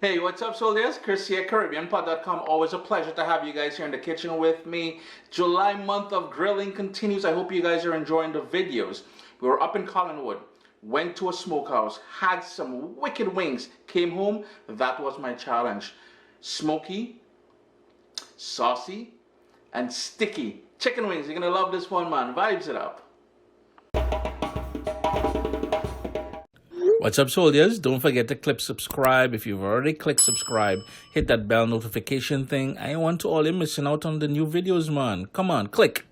Hey, what's up, soldiers? Chris here, CaribbeanPot.com. Always a pleasure to have you guys here in the kitchen with me. July month of grilling continues. I hope you guys are enjoying the videos. We were up in Collinwood, went to a smokehouse, had some wicked wings, came home. That was my challenge. Smoky, saucy, and sticky chicken wings. You're gonna love this one, man. Vibes it up. What's up, soldiers? Don't forget to click subscribe. If you've already clicked subscribe, hit that bell notification thing. I want to all you missing out on the new videos, man. Come on, click.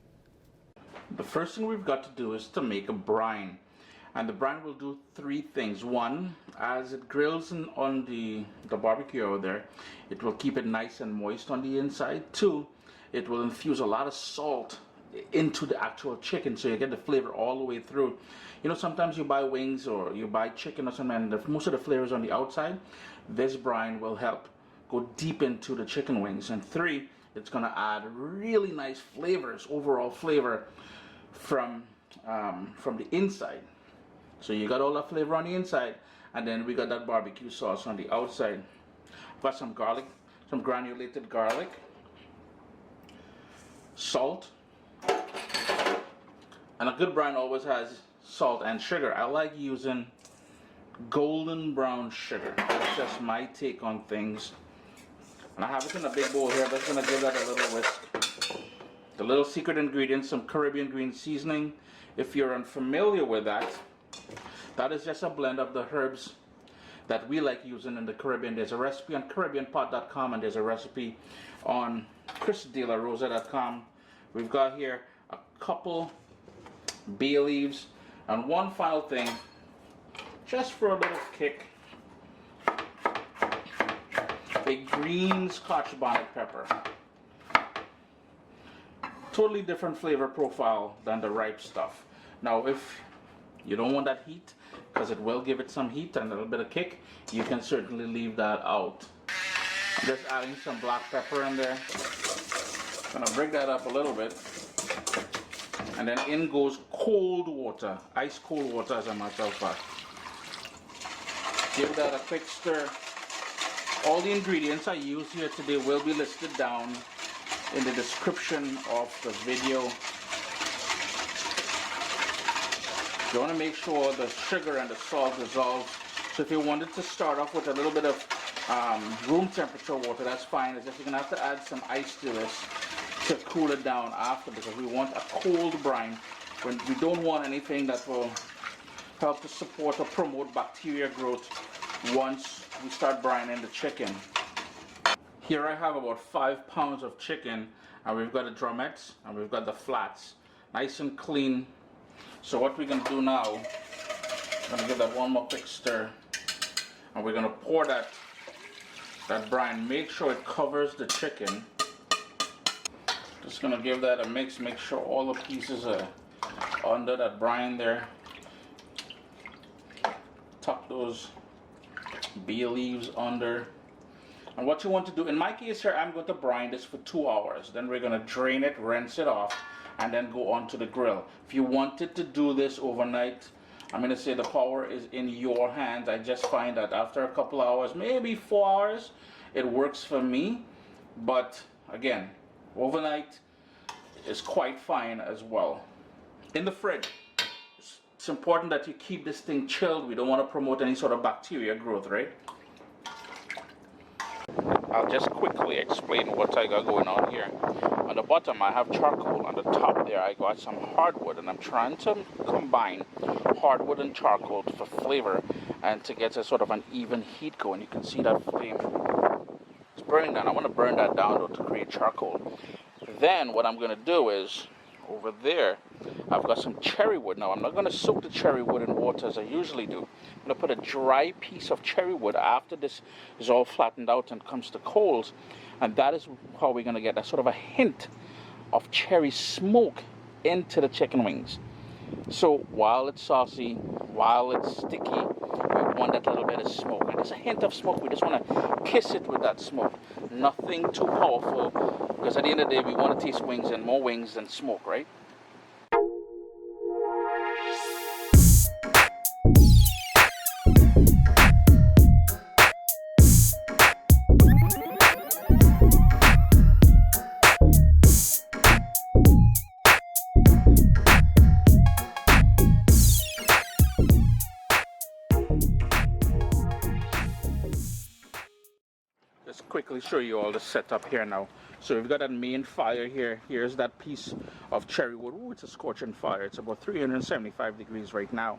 The first thing we've got to do is to make a brine. And the brine will do three things. One, as it grills on the barbecue over there, it will keep it nice and moist on the inside. Two, it will infuse a lot of salt into the actual chicken, so you get the flavor all the way through. You know, sometimes you buy wings or you buy chicken or something, and most of the flavor is on the outside. This brine will help go deep into the chicken wings. And three, it's gonna add really nice flavors, overall flavor from the inside. So you got all that flavor on the inside, and then we got that barbecue sauce on the outside. I've got some garlic, some granulated garlic, salt, and a good brine always has salt and sugar. I like using golden brown sugar. That's just my take on things. And I have it in a big bowl here. I'm just gonna give that a little whisk. The little secret ingredient, some Caribbean green seasoning. If you're unfamiliar with that, that is just a blend of the herbs that we like using in the Caribbean. There's a recipe on CaribbeanPot.com, and there's a recipe on ChrisDelaRosa.com. We've got here a couple bay leaves, and one final thing, just for a little kick, a green Scotch Bonnet pepper. Totally different flavor profile than the ripe stuff. Now, if you don't want that heat, because it will give it some heat and a little bit of kick, you can certainly leave that out. I'm just adding some black pepper in there. Gonna break that up a little bit. And then in goes cold water, ice cold water as a matter of fact. Give that a quick stir. All the ingredients I use here today will be listed down in the description of the video. You want to make sure the sugar and the salt dissolve. So if you wanted to start off with a little bit of room temperature water, that's fine. It's just you're going to have to add some ice to this to cool it down after, because we want a cold brine. When we don't want anything that will help to support or promote bacteria growth once we start brining the chicken. Here I have about 5 pounds of chicken, and we've got the drumettes and we've got the flats, nice and clean. So what we're going to do now, I'm going to give that one more quick stir, and we're going to pour that brine. Make sure it covers the chicken. Just going to give that a mix, make sure all the pieces are under that brine there. Tuck those bay leaves under. And what you want to do, in my case here, I'm going to brine this for 2 hours. Then we're going to drain it, rinse it off, and then go onto the grill. If you wanted to do this overnight, I'm going to say the power is in your hands. I just find that after a couple hours, maybe 4 hours, it works for me. But again, overnight is quite fine as well. In the fridge, it's important that you keep this thing chilled. We don't want to promote any sort of bacteria growth, right? I'll just quickly explain what I got going on here. On the bottom I have charcoal. On the top there I got some hardwood, and I'm trying to combine hardwood and charcoal for flavor and to get a sort of an even heat going. You can see that flame. It's burning down. I want to burn that down though to create charcoal. Then what I'm going to do is, over there I've got some cherry wood. Now I'm not going to soak the cherry wood in water as I usually do. I'm going to put a dry piece of cherry wood after this is all flattened out and comes to coals, and that is how we're going to get a sort of a hint of cherry smoke into the chicken wings. So while it's saucy, while it's sticky, we want that little bit of smoke. And there's a hint of smoke. We just want to kiss it with that smoke. Nothing too powerful, because at the end of the day, we want to taste wings, and more wings than smoke, right? just quickly show you all the setup here now. So we've got that main fire here. Here's that piece of cherry wood. Ooh, it's a scorching fire. It's about 375 degrees right now.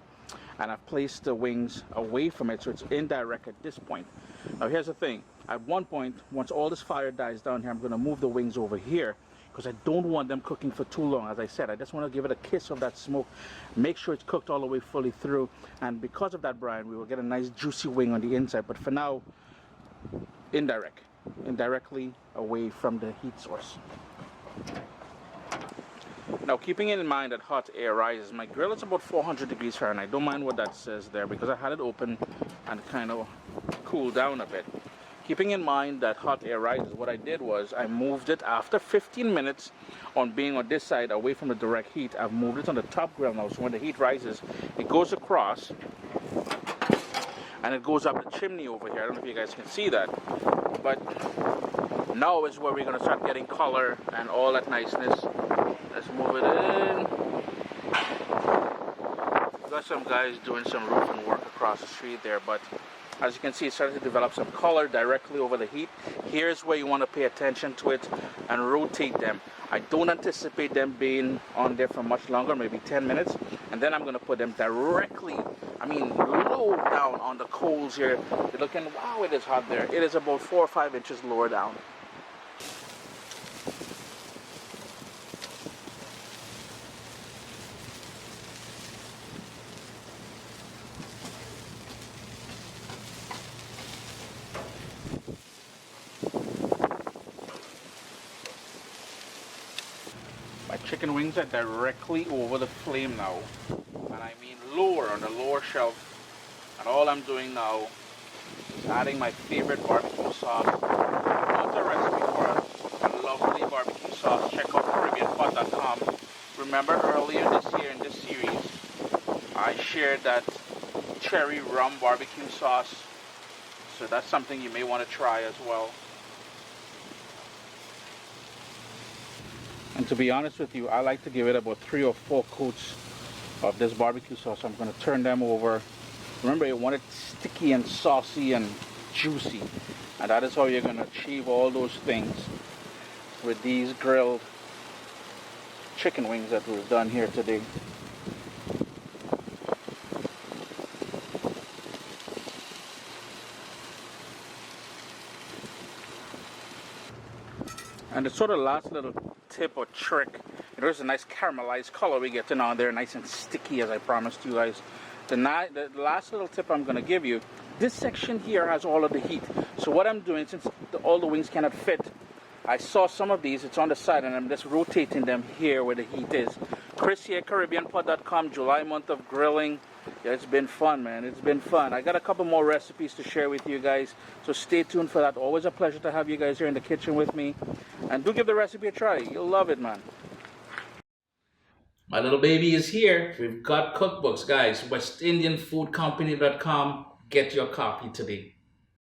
And I've placed the wings away from it, so it's indirect at this point. Now here's the thing. At one point, once all this fire dies down here, I'm going to move the wings over here because I don't want them cooking for too long. As I said, I just want to give it a kiss of that smoke, make sure it's cooked all the way fully through. And because of that, Brian, we will get a nice juicy wing on the inside. But for now, indirectly away from the heat source. Now, keeping in mind that hot air rises, my grill is about 400 degrees Fahrenheit. Don't mind what that says there because I had it open and kind of cooled down a bit. Keeping in mind that hot air rises, what I did was I moved it after 15 minutes on being on this side away from the direct heat. I've moved it on the top grill now, so when the heat rises, it goes across and it goes up the chimney over here. I don't know if you guys can see that, but now is where we're going to start getting color and all that niceness. Let's move it in. Got some guys doing some roofing work across the street there, but as you can see, it's starting to develop some color directly over the heat. Here's where you want to pay attention to it and rotate them. I don't anticipate them being on there for much longer, maybe 10 minutes. And then I'm going to put them directly, low down on the coals here. You're looking, wow, it is hot there. It is about 4 or 5 inches lower down. Chicken wings are directly over the flame now, and I mean lower, on the lower shelf. And all I'm doing now is adding my favorite barbecue sauce. What's a recipe for a lovely barbecue sauce? Check out CaribbeanPot.com. Remember earlier this year in this series, I shared that cherry rum barbecue sauce, so that's something you may want to try as well. And to be honest with you, I like to give it about 3 or 4 coats of this barbecue sauce. I'm going to turn them over. Remember, you want it sticky and saucy and juicy. And that is how you're going to achieve all those things with these grilled chicken wings that we've done here today. And the sort of last little tip or trick, there's a nice caramelized color we get on there, nice and sticky as I promised you guys. The last little tip I'm going to give you, this section here has all of the heat. So what I'm doing, since all the wings cannot fit, I saw some of these, it's on the side, and I'm just rotating them here where the heat is. Chris here, CaribbeanPot.com, July month of grilling. Yeah, it's been fun, man. It's been fun. I got a couple more recipes to share with you guys, so stay tuned for that. Always a pleasure to have you guys here in the kitchen with me. And do give the recipe a try. You'll love it, man. My little baby is here. We've got cookbooks, guys. WestIndianFoodCompany.com. Get your copy today.